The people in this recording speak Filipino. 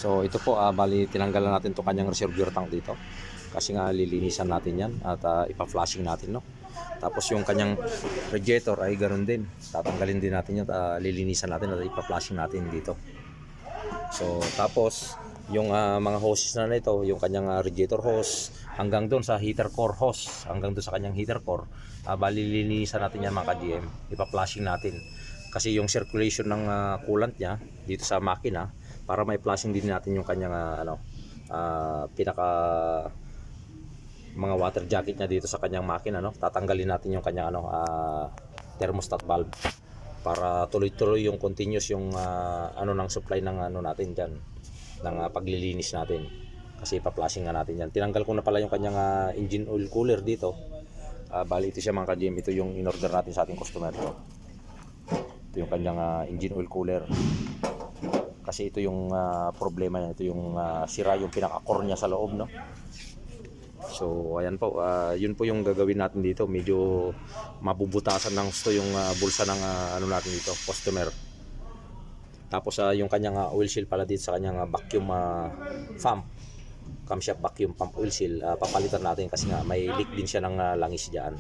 So ito po, bali tinanggalan natin to kanyang reservoir tank dito. Kasi nga lilinisan natin yan at ipa-flashing natin, no. Tapos yung kanyang radiator ay ganoon din. Tatanggalin din natin yun, lilinisan natin at ipa-flashing natin dito. So tapos yung mga hoses na ito, yung kanyang radiator hose hanggang doon sa heater core hose, hanggang doon sa kanyang heater core, bali lilinisan natin yan mga ka-GM, ipa-flashing natin. Kasi yung circulation ng coolant niya dito sa makina, para may flashing din natin yung kanyang pinaka mga water jacket niya dito sa kanyang makina, no. Tatanggalin natin yung kanyang thermostat valve para tuloy-tuloy yung continuous yung ng supply ng natin diyan ng paglilinis natin. Kasi ipa-flashing nga natin yan. Tinanggal ko na pala yung kanyang engine oil cooler dito. Bali ito siya mga ka-GM, ito yung in-order natin sa ating customer to. Ito yung kanyang engine oil cooler. Kasi ito yung problema niya, ito yung sira yung pinaka-core niya sa loob, no. So ayan po, yun po yung gagawin natin dito. Medyo mabubutasan ng gusto yung bulsa ng natin dito, customer. Tapos yung kanyang oil seal pala dito sa kanyang vacuum pump, camshaft vacuum pump oil seal, papalitan natin kasi nga may leak din siya ng langis diyan.